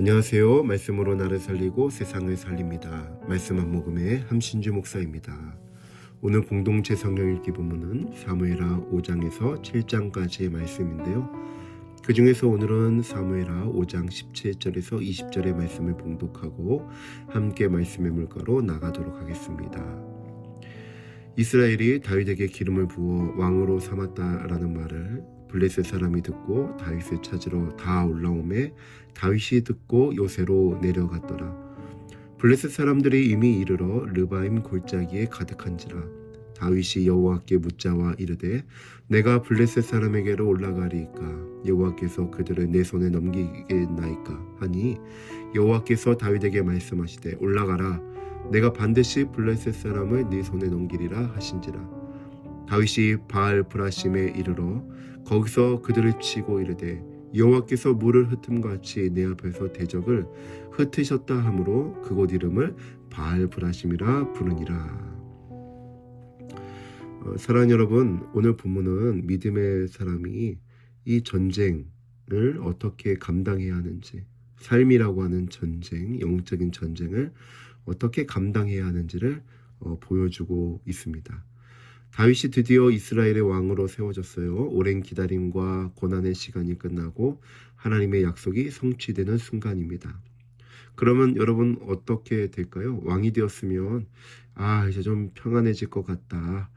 안녕하세요. 말씀으로 나를 살리고 세상을 살립니다. 말씀 한 모금의 함신주 목사입니다. 오늘 공동체 성경 읽기 본문은 사무엘하 5장에서 7장까지의 말씀인데요. 그 중에서 오늘은 사무엘하 5장 17절에서 20절의 말씀을 봉독하고 함께 말씀의 물가로 나가도록 하겠습니다. 이스라엘이 다윗에게 기름을 부어 왕으로 삼았다라는 말을 블레셋 사람이 듣고 다윗을 찾으러 다 올라오매 다윗이 듣고 요새로 내려갔더라. 블레셋 사람들이 이미 이르러 르바임 골짜기에 가득한지라. 다윗이 여호와께 묻자와 이르되 내가 블레셋 사람에게로 올라가리이까 여호와께서 그들을 내 손에 넘기겠나이까 하니 여호와께서 다윗에게 말씀하시되 올라가라 내가 반드시 블레셋 사람을 네 손에 넘기리라 하신지라. 다윗이 바알 브라심에 이르러 거기서 그들을 치고 이르되 여호와께서 물을 흩음같이 내 앞에서 대적을 흩으셨다 하므로 그곳 이름을 바알 브라심이라 부르니라. 사랑하는 여러분, 오늘 본문은 믿음의 사람이 이 전쟁을 어떻게 감당해야 하는지, 삶이라고 하는 전쟁, 영적인 전쟁을 어떻게 감당해야 하는지를 보여주고 있습니다. 다윗이 드디어 이스라엘의 왕으로 세워졌어요. 오랜 기다림과 고난의 시간이 끝나고 하나님의 약속이 성취되는 순간입니다. 그러면 여러분 어떻게 될까요? 왕이 되었으면 이제 좀 평안해질 것 같다.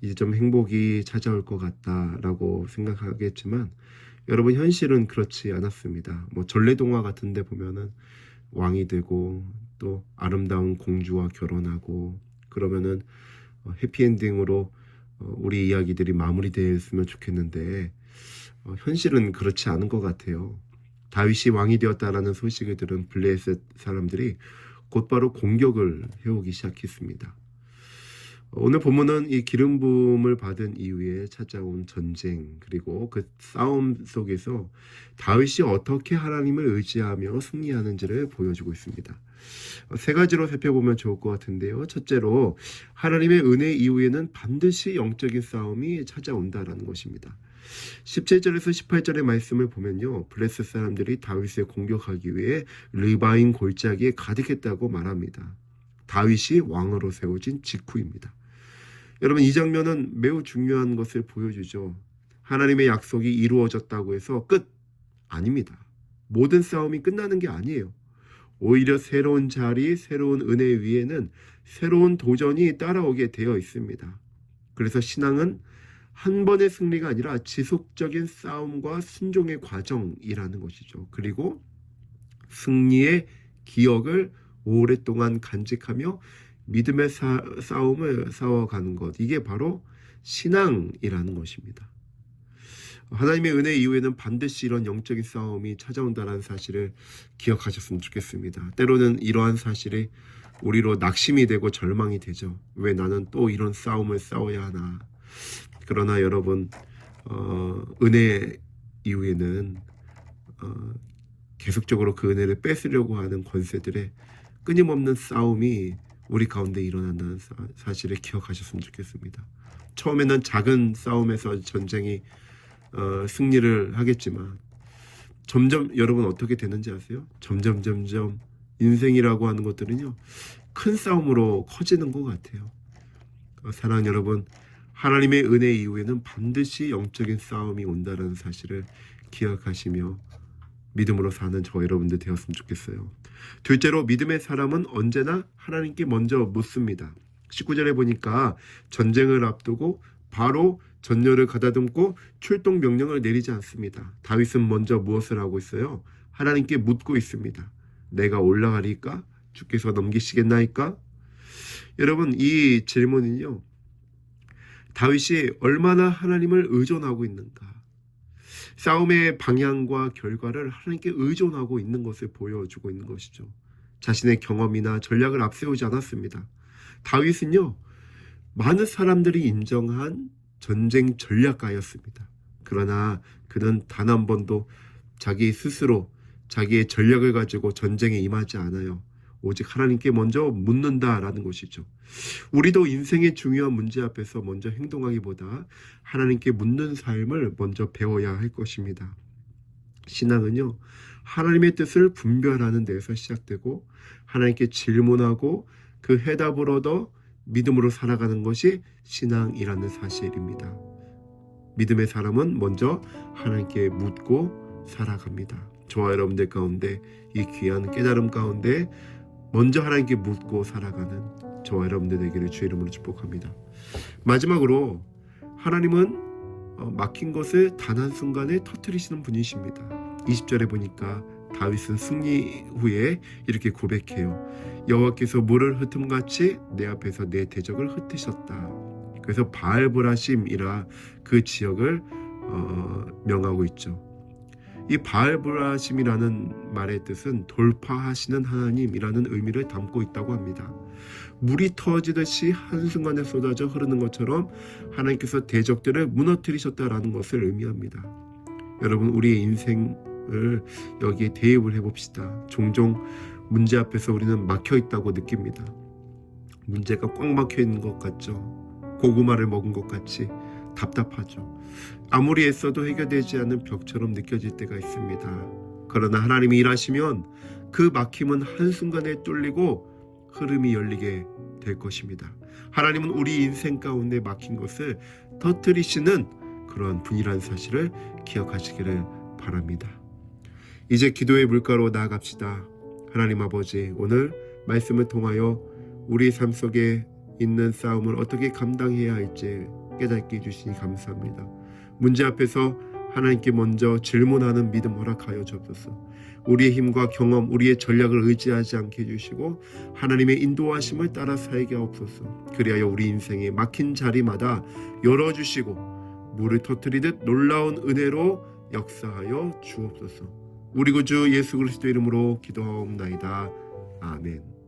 이제 좀 행복이 찾아올 것 같다 라고 생각하겠지만 여러분 현실은 그렇지 않았습니다. 전래동화 같은 데 보면은 왕이 되고 또 아름다운 공주와 결혼하고 그러면은 해피엔딩으로 우리 이야기들이 마무리되었으면 좋겠는데 현실은 그렇지 않은 것 같아요. 다윗이 왕이 되었다라는 소식을 들은 블레셋 사람들이 곧바로 공격을 해오기 시작했습니다. 오늘 본문은 이 기름 부음을 받은 이후에 찾아온 전쟁 그리고 그 싸움 속에서 다윗이 어떻게 하나님을 의지하며 승리하는지를 보여주고 있습니다. 세 가지로 살펴보면 좋을 것 같은데요. 첫째로 하나님의 은혜 이후에는 반드시 영적인 싸움이 찾아온다라는 것입니다. 17절에서 18절의 말씀을 보면요. 블레셋 사람들이 다윗을 공격하기 위해 르바임 골짜기에 가득했다고 말합니다. 다윗이 왕으로 세워진 직후입니다. 여러분 이 장면은 매우 중요한 것을 보여주죠. 하나님의 약속이 이루어졌다고 해서 끝! 아닙니다. 모든 싸움이 끝나는 게 아니에요. 오히려 새로운 자리, 새로운 은혜 위에는 새로운 도전이 따라오게 되어 있습니다. 그래서 신앙은 한 번의 승리가 아니라 지속적인 싸움과 순종의 과정이라는 것이죠. 그리고 승리의 기억을 오랫동안 간직하며 믿음의 싸움을 싸워가는 것. 이게 바로 신앙이라는 것입니다. 하나님의 은혜 이후에는 반드시 이런 영적인 싸움이 찾아온다는 사실을 기억하셨으면 좋겠습니다. 때로는 이러한 사실이 우리로 낙심이 되고 절망이 되죠. 왜 나는 또 이런 싸움을 싸워야 하나. 그러나 여러분 은혜 이후에는 계속적으로 그 은혜를 뺏으려고 하는 권세들의 끊임없는 싸움이 우리 가운데 일어난다는 사실을 기억하셨으면 좋겠습니다. 처음에는 작은 싸움에서 전쟁이 승리를 하겠지만 점점 여러분 어떻게 되는지 아세요? 점점 인생이라고 하는 것들은요 큰 싸움으로 커지는 것 같아요. 사랑하는 여러분, 하나님의 은혜 이후에는 반드시 영적인 싸움이 온다는 사실을 기억하시며 믿음으로 사는 저 여러분들 되었으면 좋겠어요. 둘째로 믿음의 사람은 언제나 하나님께 먼저 묻습니다. 19절에 보니까 전쟁을 앞두고 바로 전열을 가다듬고 출동 명령을 내리지 않습니다. 다윗은 먼저 무엇을 하고 있어요? 하나님께 묻고 있습니다. 내가 올라가리까? 주께서 넘기시겠나이까? 여러분 이 질문은요. 다윗이 얼마나 하나님을 의존하고 있는가? 싸움의 방향과 결과를 하나님께 의존하고 있는 것을 보여주고 있는 것이죠. 자신의 경험이나 전략을 앞세우지 않았습니다. 다윗은요. 많은 사람들이 인정한 전쟁 전략가였습니다. 그러나 그는 단 한 번도 자기 스스로 자기의 전략을 가지고 전쟁에 임하지 않아요. 오직 하나님께 먼저 묻는다라는 것이죠. 우리도 인생의 중요한 문제 앞에서 먼저 행동하기보다 하나님께 묻는 삶을 먼저 배워야 할 것입니다. 신앙은요, 하나님의 뜻을 분별하는 데에서 시작되고 하나님께 질문하고 그 해답을 얻어 믿음으로 살아가는 것이 신앙이라는 사실입니다. 믿음의 사람은 먼저 하나님께 묻고 살아갑니다. 저와 여러분들 가운데 이 귀한 깨달음 가운데 먼저 하나님께 묻고 살아가는 저와 여러분들 되기를 주의 이름으로 축복합니다. 마지막으로 하나님은 막힌 것을 단 한순간에 터뜨리시는 분이십니다. 20절에 보니까 다윗은 승리 후에 이렇게 고백해요. 여호와께서 물을 흩음같이 내 앞에서 내 대적을 흩으셨다. 그래서 바알브라심이라 그 지역을 명하고 있죠. 이 바알브라심이라는 말의 뜻은 돌파하시는 하나님이라는 의미를 담고 있다고 합니다. 물이 터지듯이 한순간에 쏟아져 흐르는 것처럼 하나님께서 대적들을 무너뜨리셨다라는 것을 의미합니다. 여러분, 우리의 인생을 여기에 대입을 해봅시다. 종종 문제 앞에서 우리는 막혀 있다고 느낍니다. 문제가 꽉 막혀 있는 것 같죠. 고구마를 먹은 것 같이 답답하죠. 아무리 애써도 해결되지 않는 벽처럼 느껴질 때가 있습니다. 그러나 하나님이 일하시면 그 막힘은 한순간에 뚫리고 흐름이 열리게 될 것입니다. 하나님은 우리 인생 가운데 막힌 것을 터뜨리시는 그러한 분이라는 사실을 기억하시기를 바랍니다. 이제 기도의 물가로 나아갑시다. 하나님 아버지, 오늘 말씀을 통하여 우리 삶 속에 있는 싸움을 어떻게 감당해야 할지 깨닫게 해주시니 감사합니다. 문제 앞에서 하나님께 먼저 질문하는 믿음 허락하여 주옵소서. 우리의 힘과 경험, 우리의 전략을 의지하지 않게 해주시고 하나님의 인도하심을 따라 살게 하옵소서. 그리하여 우리 인생의 막힌 자리마다 열어주시고 물을 터뜨리듯 놀라운 은혜로 역사하여 주옵소서. 우리 구주 예수 그리스도 이름으로 기도하옵나이다. 아멘.